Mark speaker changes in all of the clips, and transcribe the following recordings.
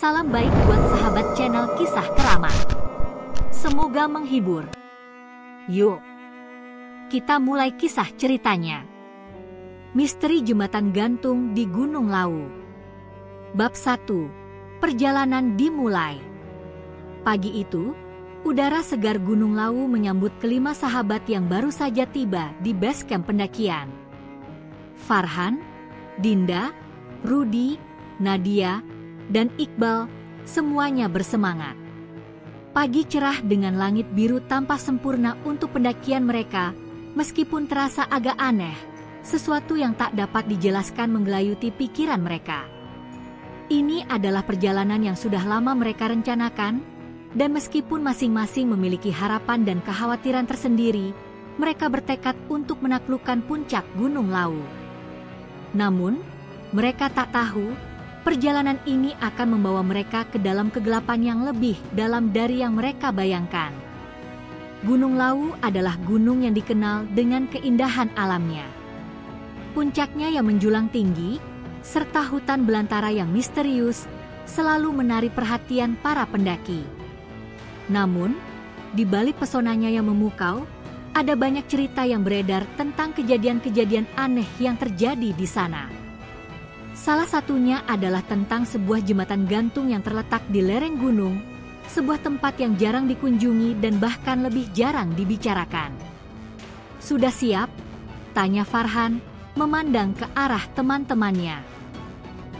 Speaker 1: Salam baik buat sahabat channel Kisah Keramat. Semoga menghibur. Yuk, kita mulai kisah ceritanya. Misteri Jembatan Gantung di Gunung Lawu. Bab 1. Perjalanan dimulai. Pagi itu, udara segar Gunung Lawu menyambut kelima sahabat yang baru saja tiba di base camp pendakian. Farhan, Dinda, Rudy, Nadia, dan Iqbal, semuanya bersemangat. Pagi cerah dengan langit biru tampak sempurna untuk pendakian mereka, meskipun terasa agak aneh, sesuatu yang tak dapat dijelaskan menggelayuti pikiran mereka. Ini adalah perjalanan yang sudah lama mereka rencanakan, dan meskipun masing-masing memiliki harapan dan kekhawatiran tersendiri, mereka bertekad untuk menaklukkan puncak Gunung Lawu. Namun, mereka tak tahu, perjalanan ini akan membawa mereka ke dalam kegelapan yang lebih dalam dari yang mereka bayangkan. Gunung Lawu adalah gunung yang dikenal dengan keindahan alamnya. Puncaknya yang menjulang tinggi, serta hutan belantara yang misterius, selalu menarik perhatian para pendaki. Namun, di balik pesonanya yang memukau, ada banyak cerita yang beredar tentang kejadian-kejadian aneh yang terjadi di sana. Salah satunya adalah tentang sebuah jembatan gantung yang terletak di lereng gunung, sebuah tempat yang jarang dikunjungi dan bahkan lebih jarang dibicarakan. "Sudah siap?" tanya Farhan, memandang ke arah teman-temannya.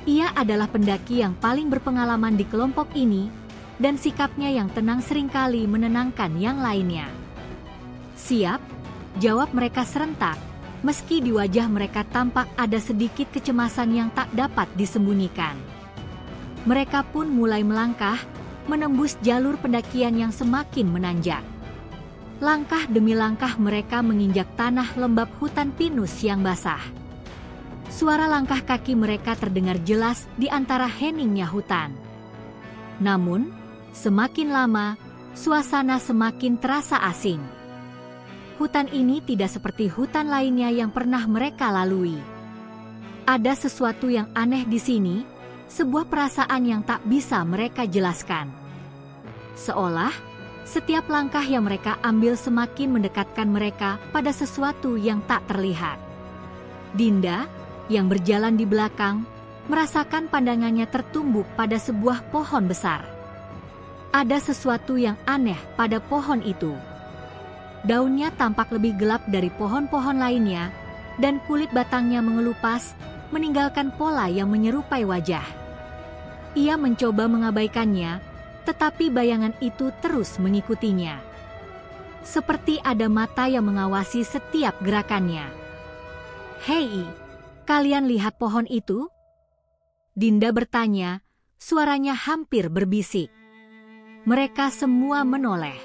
Speaker 1: Ia adalah pendaki yang paling berpengalaman di kelompok ini, dan sikapnya yang tenang seringkali menenangkan yang lainnya. "Siap," jawab mereka serentak. Meski di wajah mereka tampak ada sedikit kecemasan yang tak dapat disembunyikan. Mereka pun mulai melangkah, menembus jalur pendakian yang semakin menanjak. Langkah demi langkah mereka menginjak tanah lembab hutan pinus yang basah. Suara langkah kaki mereka terdengar jelas di antara heningnya hutan. Namun, semakin lama, suasana semakin terasa asing. Hutan ini tidak seperti hutan lainnya yang pernah mereka lalui. Ada sesuatu yang aneh di sini, sebuah perasaan yang tak bisa mereka jelaskan. Seolah, setiap langkah yang mereka ambil semakin mendekatkan mereka pada sesuatu yang tak terlihat. Dinda, yang berjalan di belakang, merasakan pandangannya tertumbuk pada sebuah pohon besar. Ada sesuatu yang aneh pada pohon itu. Daunnya tampak lebih gelap dari pohon-pohon lainnya, dan kulit batangnya mengelupas, meninggalkan pola yang menyerupai wajah. Ia mencoba mengabaikannya, tetapi bayangan itu terus mengikutinya. Seperti ada mata yang mengawasi setiap gerakannya. "Hei, kalian lihat pohon itu?" Dinda bertanya, suaranya hampir berbisik. Mereka semua menoleh.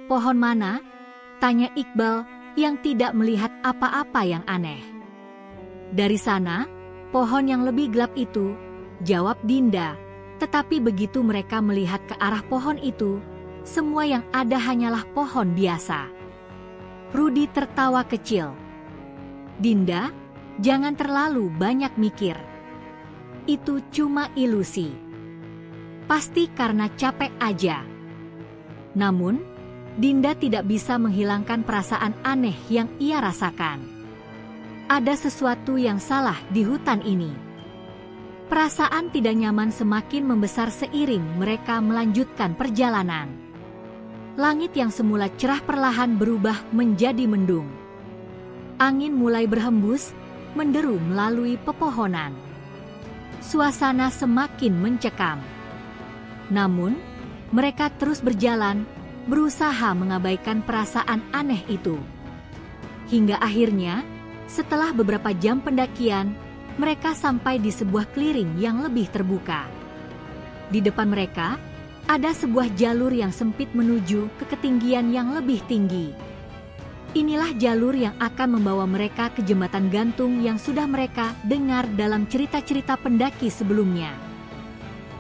Speaker 1: "Pohon mana?" tanya Iqbal yang tidak melihat apa-apa yang aneh. "Dari sana, pohon yang lebih gelap itu," jawab Dinda. Tetapi begitu mereka melihat ke arah pohon itu, semua yang ada hanyalah pohon biasa. Rudy tertawa kecil. "Dinda, jangan terlalu banyak mikir. Itu cuma ilusi. Pasti karena capek aja." Namun, Dinda tidak bisa menghilangkan perasaan aneh yang ia rasakan. Ada sesuatu yang salah di hutan ini. Perasaan tidak nyaman semakin membesar seiring mereka melanjutkan perjalanan. Langit yang semula cerah perlahan berubah menjadi mendung. Angin mulai berhembus, menderu melalui pepohonan. Suasana semakin mencekam. Namun, mereka terus berjalan, berusaha mengabaikan perasaan aneh itu. Hingga akhirnya, setelah beberapa jam pendakian, mereka sampai di sebuah clearing yang lebih terbuka. Di depan mereka, ada sebuah jalur yang sempit menuju ke ketinggian yang lebih tinggi. Inilah jalur yang akan membawa mereka ke jembatan gantung yang sudah mereka dengar dalam cerita-cerita pendaki sebelumnya.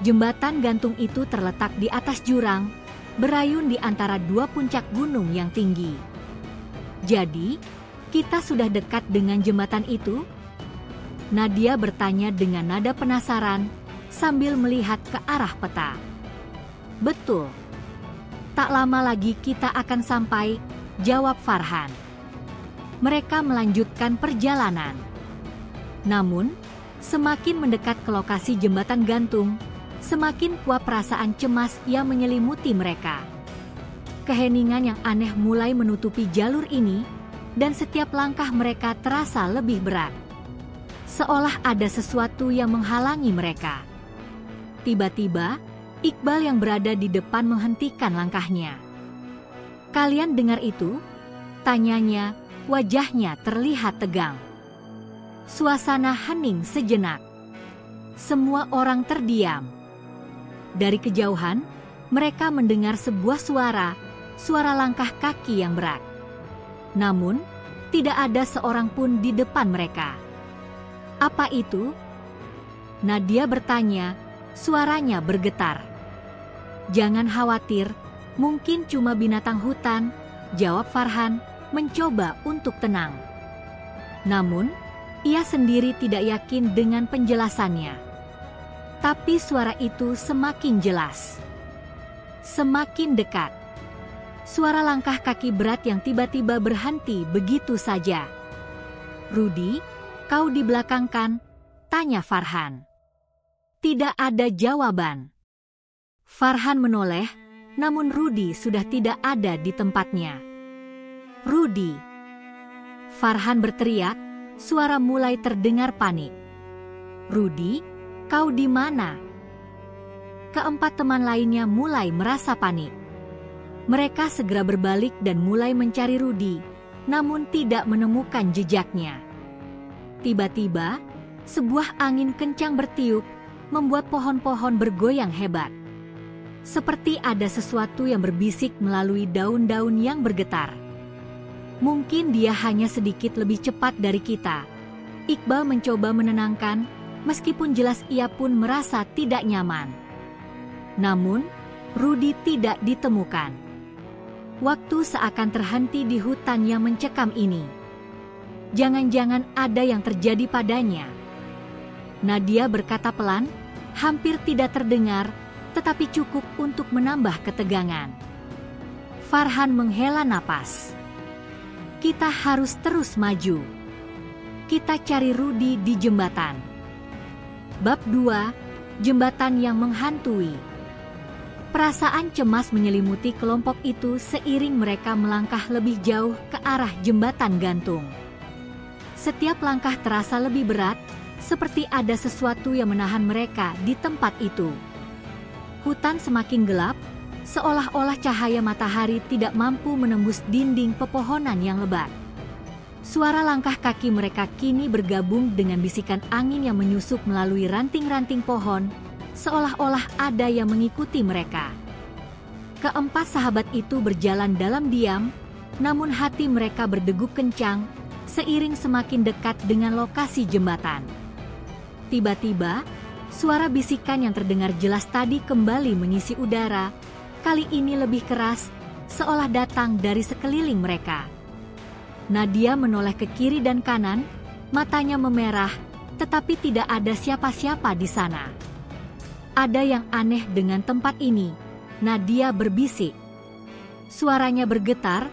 Speaker 1: Jembatan gantung itu terletak di atas jurang, berayun di antara dua puncak gunung yang tinggi. "Jadi, kita sudah dekat dengan jembatan itu?" Nadia bertanya dengan nada penasaran, sambil melihat ke arah peta. "Betul. Tak lama lagi kita akan sampai," jawab Farhan. Mereka melanjutkan perjalanan. Namun, semakin mendekat ke lokasi jembatan gantung, semakin kuat perasaan cemas yang menyelimuti mereka. Keheningan yang aneh mulai menutupi jalur ini, dan setiap langkah mereka terasa lebih berat. Seolah ada sesuatu yang menghalangi mereka. Tiba-tiba, Iqbal yang berada di depan menghentikan langkahnya. "Kalian dengar itu?" tanyanya, wajahnya terlihat tegang. Suasana hening sejenak. Semua orang terdiam. Dari kejauhan, mereka mendengar sebuah suara langkah kaki yang berat. Namun, tidak ada seorang pun di depan mereka. "Apa itu?" Nadia bertanya, suaranya bergetar. "Jangan khawatir, mungkin cuma binatang hutan," jawab Farhan, mencoba untuk tenang. Namun, ia sendiri tidak yakin dengan penjelasannya. Tapi suara itu semakin jelas. Semakin dekat. Suara langkah kaki berat yang tiba-tiba berhenti begitu saja. "Rudi, kau di belakang kan?" tanya Farhan. Tidak ada jawaban. Farhan menoleh, namun Rudi sudah tidak ada di tempatnya. "Rudi!" Farhan berteriak, suara mulai terdengar panik. "Rudi, kau di mana?" Keempat teman lainnya mulai merasa panik. Mereka segera berbalik dan mulai mencari Rudi, namun tidak menemukan jejaknya. Tiba-tiba, sebuah angin kencang bertiup, membuat pohon-pohon bergoyang hebat. Seperti ada sesuatu yang berbisik melalui daun-daun yang bergetar. "Mungkin dia hanya sedikit lebih cepat dari kita," Iqbal mencoba menenangkan, meskipun jelas ia pun merasa tidak nyaman. Namun, Rudi tidak ditemukan. Waktu seakan terhenti di hutan yang mencekam ini. Jangan-jangan ada yang terjadi padanya. Nadia berkata pelan, hampir tidak terdengar, tetapi cukup untuk menambah ketegangan. Farhan menghela napas. "Kita harus terus maju. Kita cari Rudi di jembatan." Bab 2, Jembatan yang Menghantui. Perasaan cemas menyelimuti kelompok itu seiring mereka melangkah lebih jauh ke arah jembatan gantung. Setiap langkah terasa lebih berat, seperti ada sesuatu yang menahan mereka di tempat itu. Hutan semakin gelap, seolah-olah cahaya matahari tidak mampu menembus dinding pepohonan yang lebat. Suara langkah kaki mereka kini bergabung dengan bisikan angin yang menyusup melalui ranting-ranting pohon, seolah-olah ada yang mengikuti mereka. Keempat sahabat itu berjalan dalam diam, namun hati mereka berdegup kencang, seiring semakin dekat dengan lokasi jembatan. Tiba-tiba, suara bisikan yang terdengar jelas tadi kembali mengisi udara, kali ini lebih keras, seolah datang dari sekeliling mereka. Nadia menoleh ke kiri dan kanan, matanya memerah, tetapi tidak ada siapa-siapa di sana. "Ada yang aneh dengan tempat ini," Nadia berbisik. Suaranya bergetar,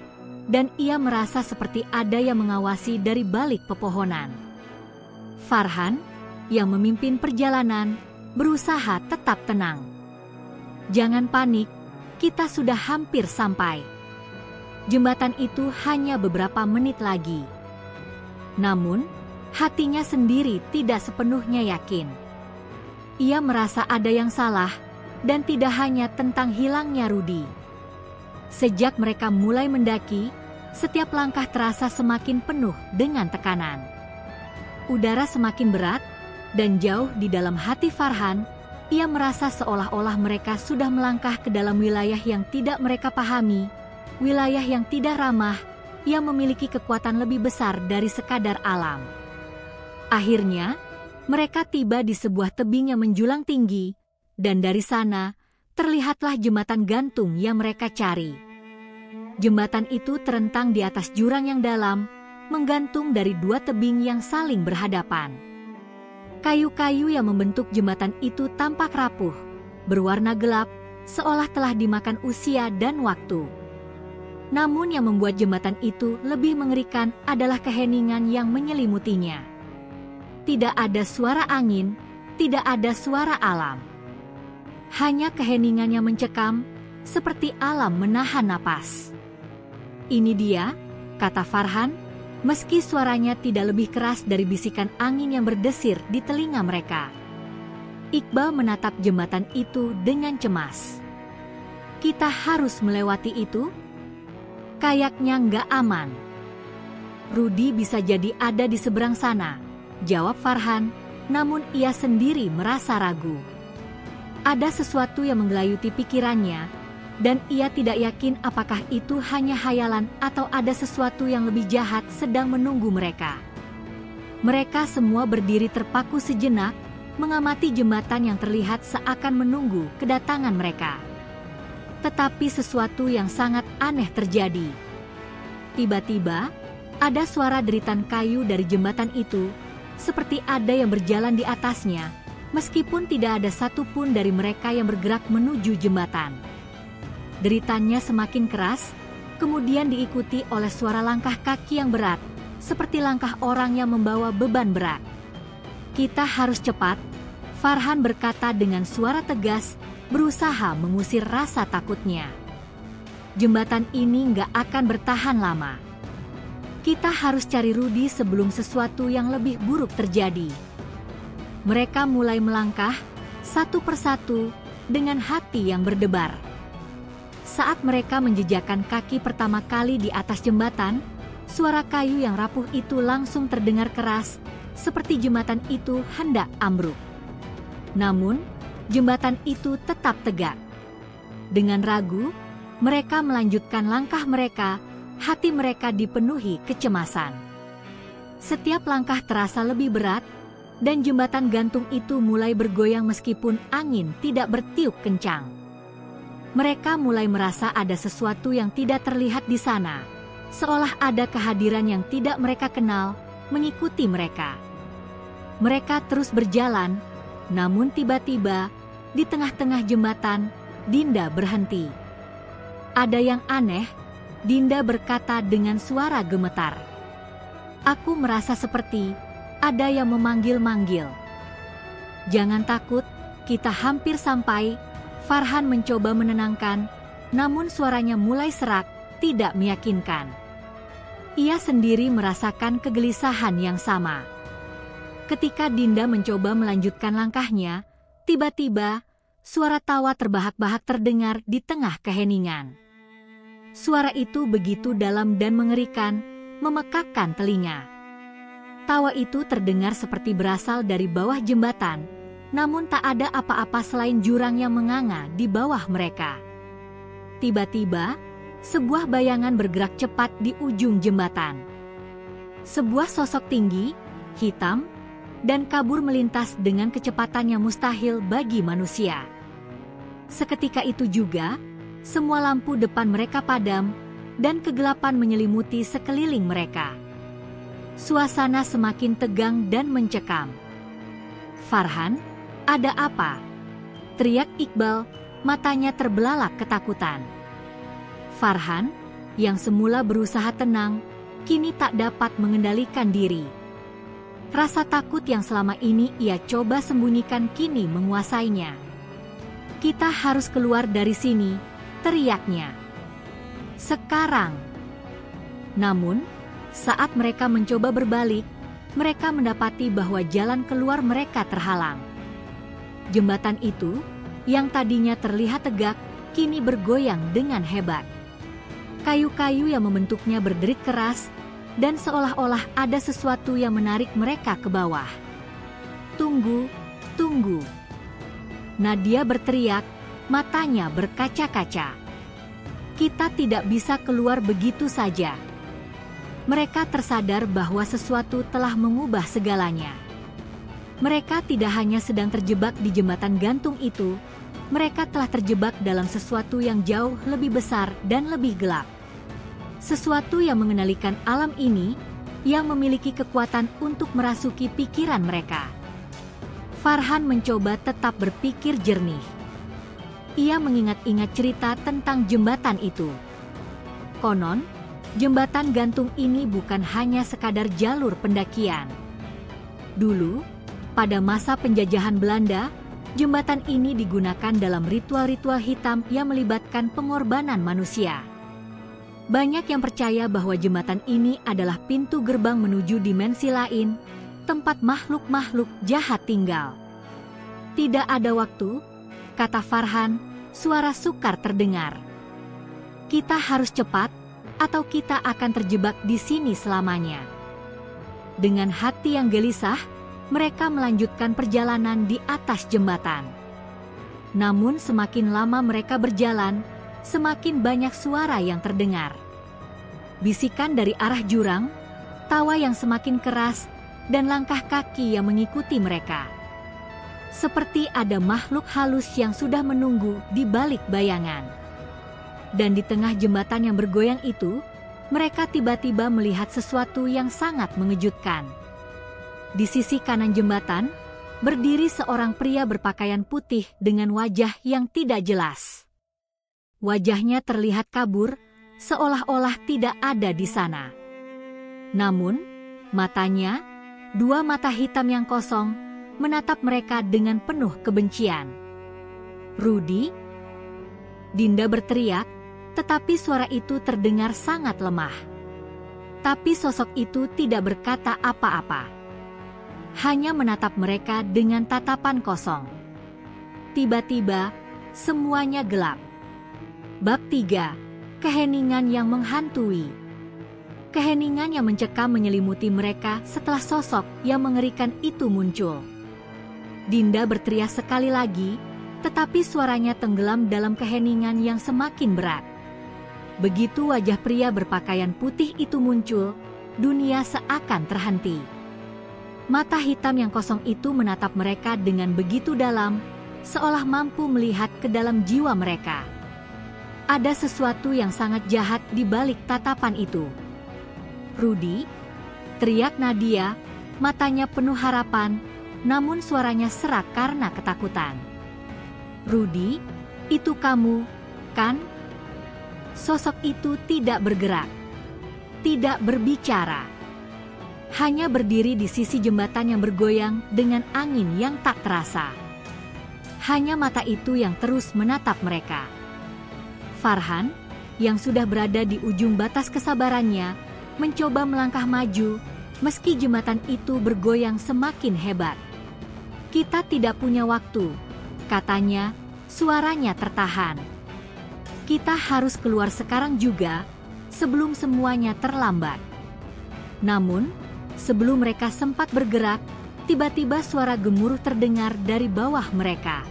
Speaker 1: dan ia merasa seperti ada yang mengawasi dari balik pepohonan. Farhan, yang memimpin perjalanan, berusaha tetap tenang. "Jangan panik, kita sudah hampir sampai. Jembatan itu hanya beberapa menit lagi." Namun, hatinya sendiri tidak sepenuhnya yakin. Ia merasa ada yang salah, dan tidak hanya tentang hilangnya Rudi. Sejak mereka mulai mendaki, setiap langkah terasa semakin penuh dengan tekanan. Udara semakin berat, dan jauh di dalam hati Farhan, ia merasa seolah-olah mereka sudah melangkah ke dalam wilayah yang tidak mereka pahami, wilayah yang tidak ramah, yang memiliki kekuatan lebih besar dari sekadar alam. Akhirnya, mereka tiba di sebuah tebing yang menjulang tinggi, dan dari sana, terlihatlah jembatan gantung yang mereka cari. Jembatan itu terentang di atas jurang yang dalam, menggantung dari dua tebing yang saling berhadapan. Kayu-kayu yang membentuk jembatan itu tampak rapuh, berwarna gelap, seolah telah dimakan usia dan waktu. Namun yang membuat jembatan itu lebih mengerikan adalah keheningan yang menyelimutinya. Tidak ada suara angin, tidak ada suara alam. Hanya keheningan yang mencekam, seperti alam menahan napas. "Ini dia," kata Farhan, meski suaranya tidak lebih keras dari bisikan angin yang berdesir di telinga mereka. Iqbal menatap jembatan itu dengan cemas. "Kita harus melewati itu? Kayaknya nggak aman." "Rudi bisa jadi ada di seberang sana," jawab Farhan, namun ia sendiri merasa ragu. Ada sesuatu yang menggelayuti pikirannya, dan ia tidak yakin apakah itu hanya hayalan atau ada sesuatu yang lebih jahat sedang menunggu mereka. Mereka semua berdiri terpaku sejenak, mengamati jembatan yang terlihat seakan menunggu kedatangan mereka. Tetapi sesuatu yang sangat aneh terjadi. Tiba-tiba, ada suara deritan kayu dari jembatan itu, seperti ada yang berjalan di atasnya, meskipun tidak ada satupun dari mereka yang bergerak menuju jembatan. Deritannya semakin keras, kemudian diikuti oleh suara langkah kaki yang berat, seperti langkah orang yang membawa beban berat. "Kita harus cepat," Farhan berkata dengan suara tegas, berusaha mengusir rasa takutnya. "Jembatan ini nggak akan bertahan lama. Kita harus cari Rudi sebelum sesuatu yang lebih buruk terjadi." Mereka mulai melangkah, satu persatu, dengan hati yang berdebar. Saat mereka menjejakkan kaki pertama kali di atas jembatan, suara kayu yang rapuh itu langsung terdengar keras, seperti jembatan itu hendak ambruk. Namun, jembatan itu tetap tegak. Dengan ragu, mereka melanjutkan langkah mereka, hati mereka dipenuhi kecemasan. Setiap langkah terasa lebih berat, dan jembatan gantung itu mulai bergoyang meskipun angin tidak bertiup kencang. Mereka mulai merasa ada sesuatu yang tidak terlihat di sana, seolah ada kehadiran yang tidak mereka kenal mengikuti mereka. Mereka terus berjalan, namun tiba-tiba, di tengah-tengah jembatan, Dinda berhenti. "Ada yang aneh," Dinda berkata dengan suara gemetar. "Aku merasa seperti ada yang memanggil-manggil." "Jangan takut, kita hampir sampai," Farhan mencoba menenangkan, namun suaranya mulai serak, tidak meyakinkan. Ia sendiri merasakan kegelisahan yang sama. Ketika Dinda mencoba melanjutkan langkahnya, tiba-tiba suara tawa terbahak-bahak terdengar di tengah keheningan. Suara itu begitu dalam dan mengerikan, memekakkan telinga. Tawa itu terdengar seperti berasal dari bawah jembatan, namun tak ada apa-apa selain jurang yang menganga di bawah mereka. Tiba-tiba, sebuah bayangan bergerak cepat di ujung jembatan. Sebuah sosok tinggi, hitam, dan kabur melintas dengan kecepatan yang mustahil bagi manusia. Seketika itu juga, semua lampu depan mereka padam, dan kegelapan menyelimuti sekeliling mereka. Suasana semakin tegang dan mencekam. "Farhan, ada apa?" teriak Iqbal, matanya terbelalak ketakutan. Farhan, yang semula berusaha tenang, kini tak dapat mengendalikan diri. Rasa takut yang selama ini ia coba sembunyikan kini menguasainya. "Kita harus keluar dari sini," teriaknya. "Sekarang!" Namun, saat mereka mencoba berbalik, mereka mendapati bahwa jalan keluar mereka terhalang. Jembatan itu, yang tadinya terlihat tegak, kini bergoyang dengan hebat. Kayu-kayu yang membentuknya berderit keras, dan seolah-olah ada sesuatu yang menarik mereka ke bawah. "Tunggu, tunggu!" Nadia berteriak, matanya berkaca-kaca. "Kita tidak bisa keluar begitu saja." Mereka tersadar bahwa sesuatu telah mengubah segalanya. Mereka tidak hanya sedang terjebak di jembatan gantung itu, mereka telah terjebak dalam sesuatu yang jauh lebih besar dan lebih gelap. Sesuatu yang mengendalikan alam ini, yang memiliki kekuatan untuk merasuki pikiran mereka. Farhan mencoba tetap berpikir jernih. Ia mengingat-ingat cerita tentang jembatan itu. Konon, jembatan gantung ini bukan hanya sekadar jalur pendakian. Dulu, pada masa penjajahan Belanda, jembatan ini digunakan dalam ritual-ritual hitam yang melibatkan pengorbanan manusia. Banyak yang percaya bahwa jembatan ini adalah pintu gerbang menuju dimensi lain, tempat makhluk-makhluk jahat tinggal. Tidak ada waktu, kata Farhan, suara sukar terdengar. Kita harus cepat, atau kita akan terjebak di sini selamanya. Dengan hati yang gelisah, mereka melanjutkan perjalanan di atas jembatan. Namun semakin lama mereka berjalan, semakin banyak suara yang terdengar. Bisikan dari arah jurang, tawa yang semakin keras, dan langkah kaki yang mengikuti mereka. Seperti ada makhluk halus yang sudah menunggu di balik bayangan. Dan di tengah jembatan yang bergoyang itu, mereka tiba-tiba melihat sesuatu yang sangat mengejutkan. Di sisi kanan jembatan, berdiri seorang pria berpakaian putih dengan wajah yang tidak jelas. Wajahnya terlihat kabur, seolah-olah tidak ada di sana. Namun, matanya, dua mata hitam yang kosong, menatap mereka dengan penuh kebencian. "Rudy?" Dinda berteriak, tetapi suara itu terdengar sangat lemah. Tapi sosok itu tidak berkata apa-apa. Hanya menatap mereka dengan tatapan kosong. Tiba-tiba, semuanya gelap. Bab 3. Keheningan yang menghantui. Keheningan yang mencekam menyelimuti mereka setelah sosok yang mengerikan itu muncul. Dinda berteriak sekali lagi, tetapi suaranya tenggelam dalam keheningan yang semakin berat. Begitu wajah pria berpakaian putih itu muncul, dunia seakan terhenti. Mata hitam yang kosong itu menatap mereka dengan begitu dalam, seolah mampu melihat ke dalam jiwa mereka. Ada sesuatu yang sangat jahat di balik tatapan itu. "Rudy?" teriak Nadia, matanya penuh harapan, namun suaranya serak karena ketakutan. "Rudy, itu kamu, kan?" Sosok itu tidak bergerak, tidak berbicara. Hanya berdiri di sisi jembatan yang bergoyang dengan angin yang tak terasa. Hanya mata itu yang terus menatap mereka. Farhan, yang sudah berada di ujung batas kesabarannya, mencoba melangkah maju, meski jembatan itu bergoyang semakin hebat. "Kita tidak punya waktu," katanya, suaranya tertahan. "Kita harus keluar sekarang juga, sebelum semuanya terlambat." Namun, sebelum mereka sempat bergerak, tiba-tiba suara gemuruh terdengar dari bawah mereka.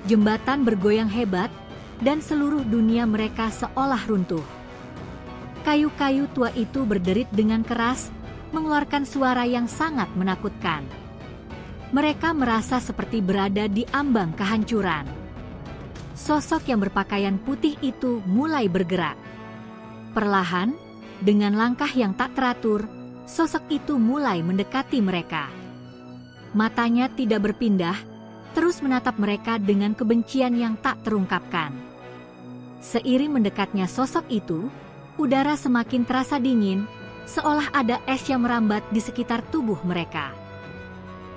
Speaker 1: Jembatan bergoyang hebat, dan seluruh dunia mereka seolah runtuh. Kayu-kayu tua itu berderit dengan keras, mengeluarkan suara yang sangat menakutkan. Mereka merasa seperti berada di ambang kehancuran. Sosok yang berpakaian putih itu mulai bergerak. Perlahan, dengan langkah yang tak teratur, sosok itu mulai mendekati mereka. Matanya tidak berpindah, terus menatap mereka dengan kebencian yang tak terungkapkan. Seiring mendekatnya sosok itu, udara semakin terasa dingin, seolah ada es yang merambat di sekitar tubuh mereka.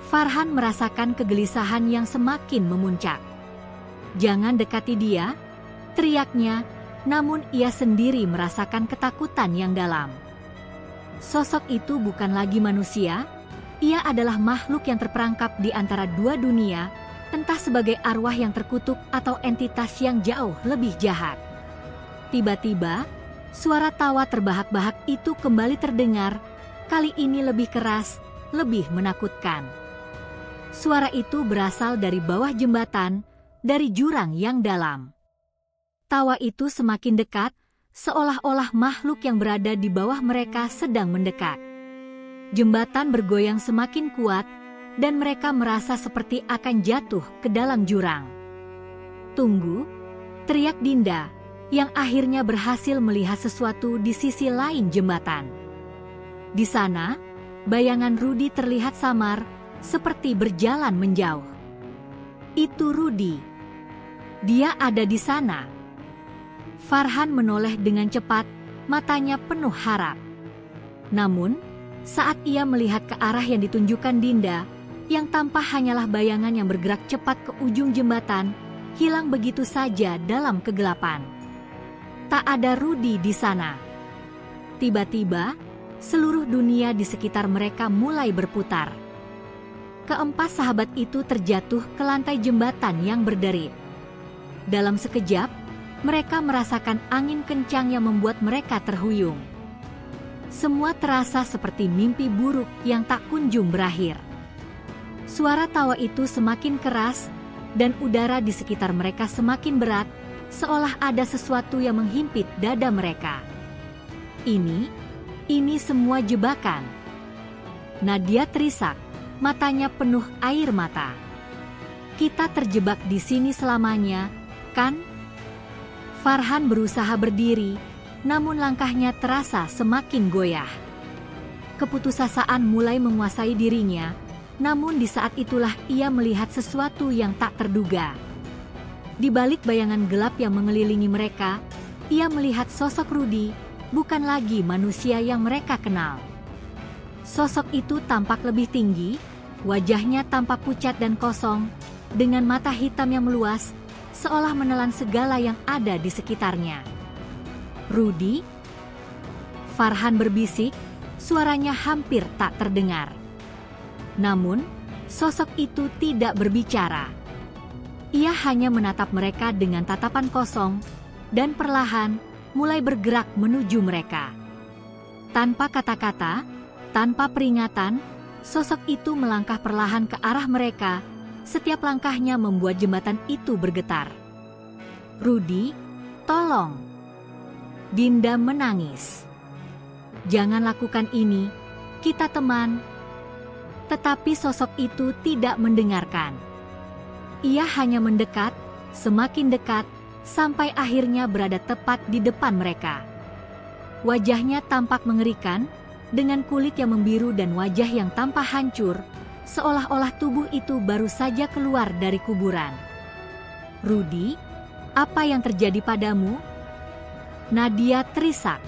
Speaker 1: Farhan merasakan kegelisahan yang semakin memuncak. "Jangan dekati dia," teriaknya, namun ia sendiri merasakan ketakutan yang dalam. Sosok itu bukan lagi manusia, ia adalah makhluk yang terperangkap di antara dua dunia, entah sebagai arwah yang terkutuk atau entitas yang jauh lebih jahat. Tiba-tiba, suara tawa terbahak-bahak itu kembali terdengar, kali ini lebih keras, lebih menakutkan. Suara itu berasal dari bawah jembatan, dari jurang yang dalam. Tawa itu semakin dekat, seolah-olah makhluk yang berada di bawah mereka sedang mendekat. Jembatan bergoyang semakin kuat, dan mereka merasa seperti akan jatuh ke dalam jurang. "Tunggu!" teriak Dinda, yang akhirnya berhasil melihat sesuatu di sisi lain jembatan. Di sana, bayangan Rudy terlihat samar, seperti berjalan menjauh. Itu Rudy. Dia ada di sana. Farhan menoleh dengan cepat, matanya penuh harap. Namun, saat ia melihat ke arah yang ditunjukkan Dinda, yang tampak hanyalah bayangan yang bergerak cepat ke ujung jembatan, hilang begitu saja dalam kegelapan. Tak ada Rudy di sana. Tiba-tiba, seluruh dunia di sekitar mereka mulai berputar. Keempat sahabat itu terjatuh ke lantai jembatan yang berderit. Dalam sekejap, mereka merasakan angin kencang yang membuat mereka terhuyung. Semua terasa seperti mimpi buruk yang tak kunjung berakhir. Suara tawa itu semakin keras, dan udara di sekitar mereka semakin berat, seolah ada sesuatu yang menghimpit dada mereka. Ini semua jebakan. Nadia terisak, matanya penuh air mata. Kita terjebak di sini selamanya, kan? Farhan berusaha berdiri, namun langkahnya terasa semakin goyah. Keputusasaan mulai menguasai dirinya, namun di saat itulah ia melihat sesuatu yang tak terduga. Di balik bayangan gelap yang mengelilingi mereka, ia melihat sosok Rudy, bukan lagi manusia yang mereka kenal. Sosok itu tampak lebih tinggi, wajahnya tampak pucat dan kosong, dengan mata hitam yang meluas, seolah menelan segala yang ada di sekitarnya. Rudy? Farhan berbisik, suaranya hampir tak terdengar. Namun, sosok itu tidak berbicara. Ia hanya menatap mereka dengan tatapan kosong, dan perlahan mulai bergerak menuju mereka. Tanpa kata-kata, tanpa peringatan, sosok itu melangkah perlahan ke arah mereka. Setiap langkahnya membuat jembatan itu bergetar. Rudy, tolong! Dinda menangis. Jangan lakukan ini, kita teman. Tetapi sosok itu tidak mendengarkan. Ia hanya mendekat, semakin dekat, sampai akhirnya berada tepat di depan mereka. Wajahnya tampak mengerikan, dengan kulit yang membiru dan wajah yang tampak hancur, seolah-olah tubuh itu baru saja keluar dari kuburan. Rudy, apa yang terjadi padamu? Nadia terisak.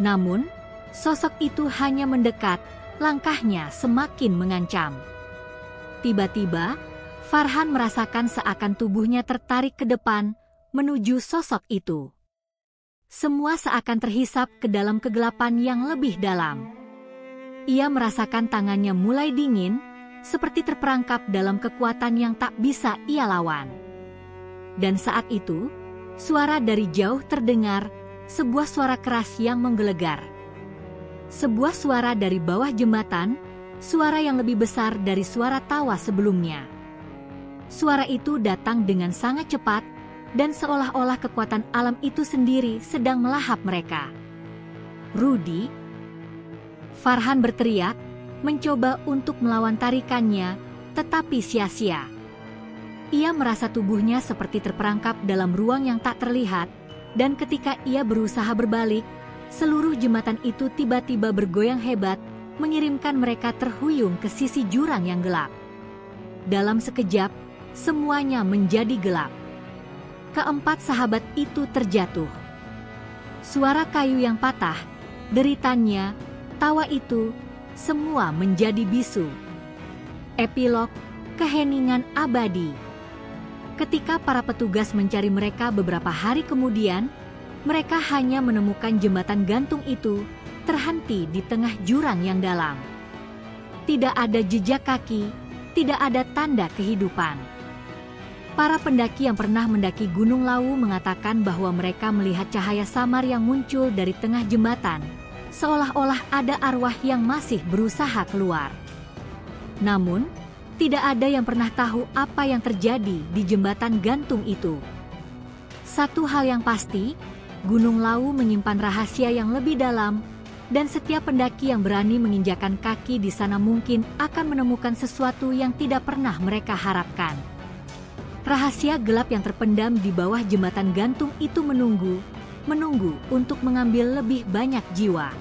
Speaker 1: Namun, sosok itu hanya mendekat, langkahnya semakin mengancam. Tiba-tiba, Farhan merasakan seakan tubuhnya tertarik ke depan, menuju sosok itu. Semua seakan terhisap ke dalam kegelapan yang lebih dalam. Ia merasakan tangannya mulai dingin, seperti terperangkap dalam kekuatan yang tak bisa ia lawan. Dan saat itu, suara dari jauh terdengar, sebuah suara keras yang menggelegar. Sebuah suara dari bawah jembatan, suara yang lebih besar dari suara tawa sebelumnya. Suara itu datang dengan sangat cepat, dan seolah-olah kekuatan alam itu sendiri sedang melahap mereka. Rudy? Farhan berteriak, mencoba untuk melawan tarikannya, tetapi sia-sia. Ia merasa tubuhnya seperti terperangkap dalam ruang yang tak terlihat, dan ketika ia berusaha berbalik, seluruh jembatan itu tiba-tiba bergoyang hebat, mengirimkan mereka terhuyung ke sisi jurang yang gelap. Dalam sekejap, semuanya menjadi gelap. Keempat sahabat itu terjatuh. Suara kayu yang patah, deritannya, tawa itu, semua menjadi bisu. Epilog, keheningan abadi. Ketika para petugas mencari mereka beberapa hari kemudian, mereka hanya menemukan jembatan gantung itu terhenti di tengah jurang yang dalam. Tidak ada jejak kaki, tidak ada tanda kehidupan. Para pendaki yang pernah mendaki Gunung Lawu mengatakan bahwa mereka melihat cahaya samar yang muncul dari tengah jembatan, seolah-olah ada arwah yang masih berusaha keluar. Namun, tidak ada yang pernah tahu apa yang terjadi di jembatan gantung itu. Satu hal yang pasti, Gunung Lawu menyimpan rahasia yang lebih dalam, dan setiap pendaki yang berani menginjakan kaki di sana mungkin akan menemukan sesuatu yang tidak pernah mereka harapkan. Rahasia gelap yang terpendam di bawah jembatan gantung itu menunggu untuk mengambil lebih banyak jiwa.